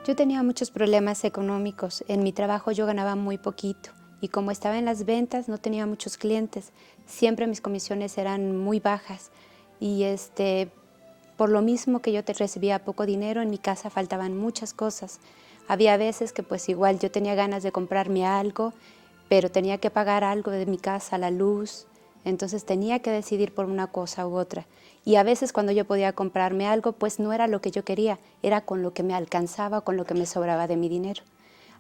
Yo tenía muchos problemas económicos. En mi trabajo yo ganaba muy poquito y como estaba en las ventas no tenía muchos clientes. Siempre mis comisiones eran muy bajas y por lo mismo que yo recibía poco dinero, en mi casa faltaban muchas cosas. Había veces que pues igual yo tenía ganas de comprarme algo, pero tenía que pagar algo de mi casa, la luz, entonces tenía que decidir por una cosa u otra. Y a veces cuando yo podía comprarme algo, pues no era lo que yo quería, era con lo que me alcanzaba, con lo que me sobraba de mi dinero.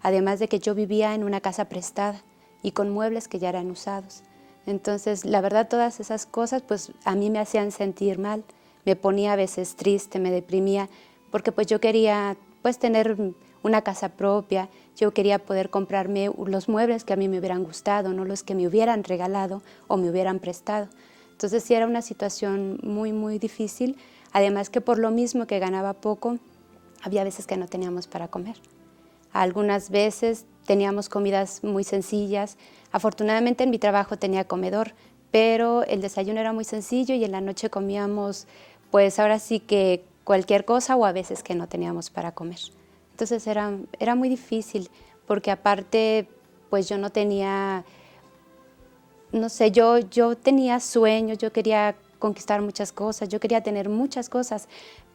Además de que yo vivía en una casa prestada y con muebles que ya eran usados. Entonces, la verdad, todas esas cosas pues a mí me hacían sentir mal, me ponía a veces triste, me deprimía, porque pues yo quería pues tener una casa propia, yo quería poder comprarme los muebles que a mí me hubieran gustado, no los que me hubieran regalado o me hubieran prestado. Entonces sí era una situación muy, muy difícil, además que por lo mismo que ganaba poco, había veces que no teníamos para comer. Algunas veces teníamos comidas muy sencillas. Afortunadamente en mi trabajo tenía comedor, pero el desayuno era muy sencillo y en la noche comíamos, pues ahora sí que cualquier cosa o a veces que no teníamos para comer. Entonces era muy difícil porque aparte pues yo no tenía, no sé, yo tenía sueños, yo quería conquistar muchas cosas, yo quería tener muchas cosas,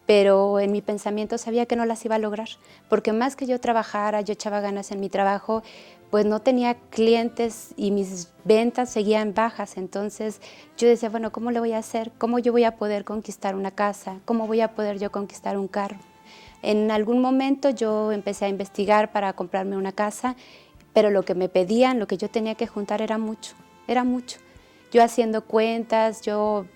pero en mi pensamiento sabía que no las iba a lograr, porque más que yo trabajara, yo echaba ganas en mi trabajo, pues no tenía clientes y mis ventas seguían bajas. Entonces yo decía, bueno, ¿cómo le voy a hacer? ¿Cómo yo voy a poder conquistar una casa? ¿Cómo voy a poder yo conquistar un carro? En algún momento yo empecé a investigar para comprarme una casa, pero lo que me pedían, lo que yo tenía que juntar era mucho, era mucho. Yo haciendo cuentas, yo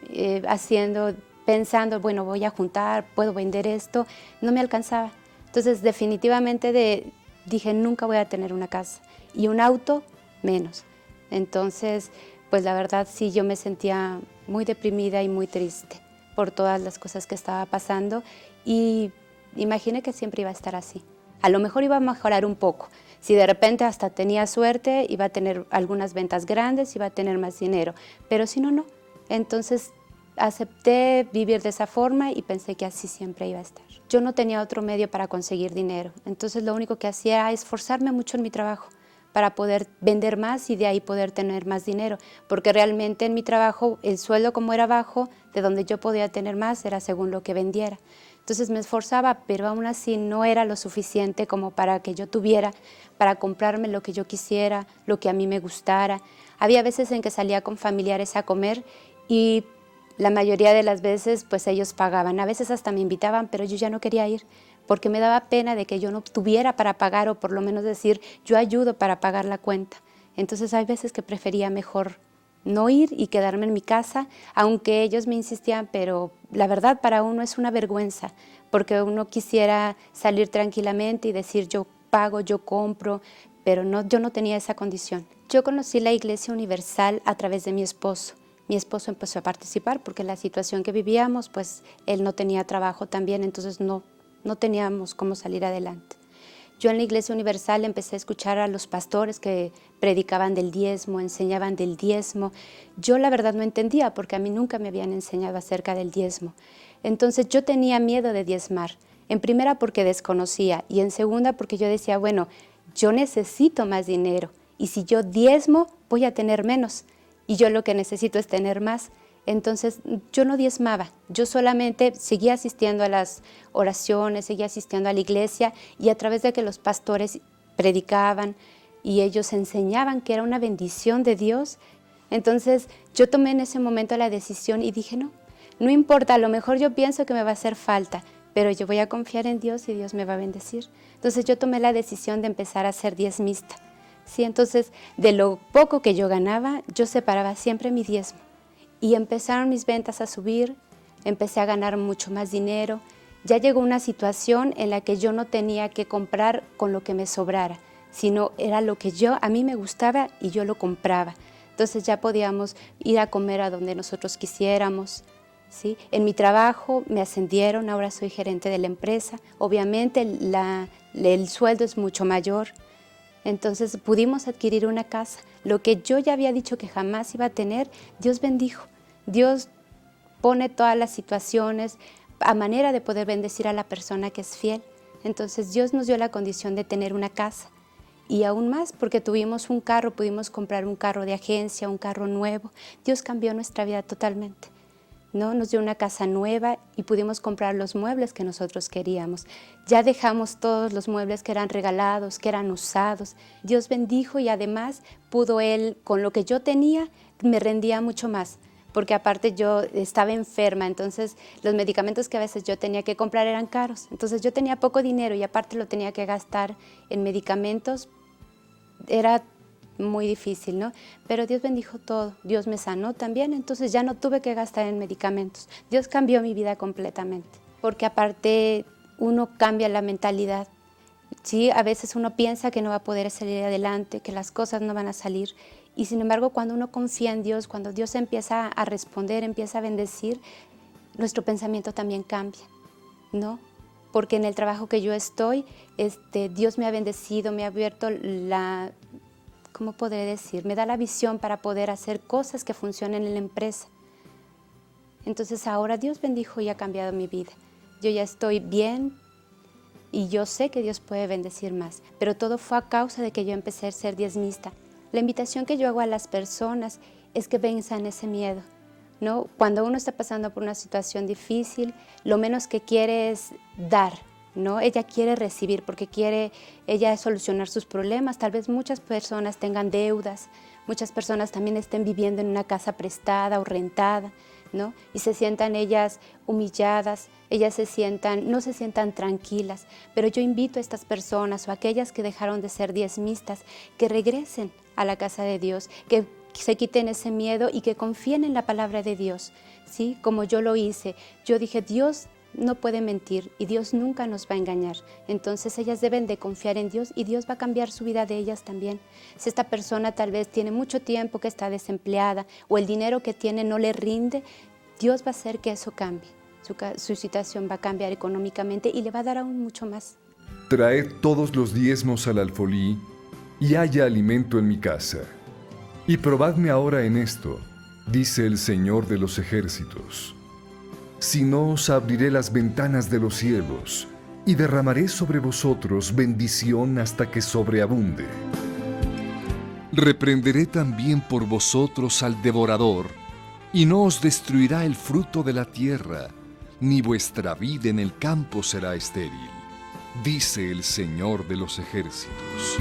pensando, bueno, voy a juntar, puedo vender esto, no me alcanzaba. Entonces definitivamente dije, nunca voy a tener una casa y un auto menos. Entonces, pues la verdad sí, yo me sentía muy deprimida y muy triste por todas las cosas que estaba pasando y imaginé que siempre iba a estar así. A lo mejor iba a mejorar un poco. Si de repente hasta tenía suerte, iba a tener algunas ventas grandes, iba a tener más dinero. Pero si no, no. Entonces acepté vivir de esa forma y pensé que así siempre iba a estar. Yo no tenía otro medio para conseguir dinero. Entonces lo único que hacía era esforzarme mucho en mi trabajo para poder vender más y de ahí poder tener más dinero. Porque realmente en mi trabajo el sueldo como era bajo, de donde yo podía tener más era según lo que vendiera. Entonces me esforzaba, pero aún así no era lo suficiente como para que yo tuviera, para comprarme lo que yo quisiera, lo que a mí me gustara. Había veces en que salía con familiares a comer y la mayoría de las veces pues ellos pagaban. A veces hasta me invitaban, pero yo ya no quería ir porque me daba pena de que yo no tuviera para pagar o por lo menos decir yo ayudo para pagar la cuenta. Entonces hay veces que prefería mejor no ir y quedarme en mi casa, aunque ellos me insistían, pero la verdad para uno es una vergüenza, porque uno quisiera salir tranquilamente y decir yo pago, yo compro, pero no, yo no tenía esa condición. Yo conocí la Iglesia Universal a través de mi esposo. Mi esposo empezó a participar porque la situación que vivíamos, pues él no tenía trabajo también, entonces no teníamos cómo salir adelante. Yo en la Iglesia Universal empecé a escuchar a los pastores que predicaban del diezmo, enseñaban del diezmo. Yo la verdad no entendía porque a mí nunca me habían enseñado acerca del diezmo. Entonces yo tenía miedo de diezmar. En primera porque desconocía y en segunda porque yo decía, bueno, yo necesito más dinero y si yo diezmo voy a tener menos y yo lo que necesito es tener más. Entonces yo no diezmaba, yo solamente seguía asistiendo a las oraciones, seguía asistiendo a la iglesia y a través de que los pastores predicaban y ellos enseñaban que era una bendición de Dios, entonces yo tomé en ese momento la decisión y dije no importa, a lo mejor yo pienso que me va a hacer falta, pero yo voy a confiar en Dios y Dios me va a bendecir. Entonces yo tomé la decisión de empezar a ser diezmista. Sí, entonces de lo poco que yo ganaba, yo separaba siempre mi diezmo. Y empezaron mis ventas a subir, empecé a ganar mucho más dinero. Ya llegó una situación en la que yo no tenía que comprar con lo que me sobrara, sino era lo que a mí me gustaba y yo lo compraba. Entonces ya podíamos ir a comer a donde nosotros quisiéramos, ¿sí? En mi trabajo me ascendieron, ahora soy gerente de la empresa. Obviamente el sueldo es mucho mayor. Entonces pudimos adquirir una casa. Lo que yo ya había dicho que jamás iba a tener, Dios bendijo. Dios pone todas las situaciones a manera de poder bendecir a la persona que es fiel. Entonces Dios nos dio la condición de tener una casa. Y aún más porque tuvimos un carro, pudimos comprar un carro de agencia, un carro nuevo. Dios cambió nuestra vida totalmente, ¿no? Nos dio una casa nueva y pudimos comprar los muebles que nosotros queríamos. Ya dejamos todos los muebles que eran regalados, que eran usados. Dios bendijo y además pudo Él, con lo que yo tenía, me rendía mucho más. Porque aparte yo estaba enferma, entonces los medicamentos que a veces yo tenía que comprar eran caros. Entonces yo tenía poco dinero y aparte lo tenía que gastar en medicamentos. Era muy difícil, ¿no? Pero Dios bendijo todo. Dios me sanó también, entonces ya no tuve que gastar en medicamentos. Dios cambió mi vida completamente. Porque aparte uno cambia la mentalidad. Sí, a veces uno piensa que no va a poder salir adelante, que las cosas no van a salir. Y sin embargo, cuando uno confía en Dios, cuando Dios empieza a responder, empieza a bendecir, nuestro pensamiento también cambia, ¿no? Porque en el trabajo que yo estoy, Dios me ha bendecido, me ha abierto la, ¿cómo podré decir? Me da la visión para poder hacer cosas que funcionen en la empresa. Entonces ahora Dios bendijo y ha cambiado mi vida. Yo ya estoy bien y yo sé que Dios puede bendecir más, pero todo fue a causa de que yo empecé a ser diezmista. La invitación que yo hago a las personas es que venzan ese miedo, ¿no? Cuando uno está pasando por una situación difícil, lo menos que quiere es dar, ¿no? Ella quiere recibir porque quiere ella solucionar sus problemas. Tal vez muchas personas tengan deudas, muchas personas también estén viviendo en una casa prestada o rentada, ¿no? Y se sientan ellas humilladas, ellas no se sientan tranquilas. Pero yo invito a estas personas o a aquellas que dejaron de ser diezmistas que regresen a la casa de Dios, que se quiten ese miedo y que confíen en la palabra de Dios, ¿sí? Como yo lo hice. Yo dije, Dios no puede mentir y Dios nunca nos va a engañar. Entonces ellas deben de confiar en Dios y Dios va a cambiar su vida de ellas también. Si esta persona tal vez tiene mucho tiempo que está desempleada o el dinero que tiene no le rinde, Dios va a hacer que eso cambie. Su situación va a cambiar económicamente y le va a dar aún mucho más. Traed todos los diezmos al alfolí y haya alimento en mi casa. Y probadme ahora en esto, dice el Señor de los ejércitos. Si no, os abriré las ventanas de los cielos y derramaré sobre vosotros bendición hasta que sobreabunde. Reprenderé también por vosotros al devorador, y no os destruirá el fruto de la tierra, ni vuestra vid en el campo será estéril, dice el Señor de los ejércitos.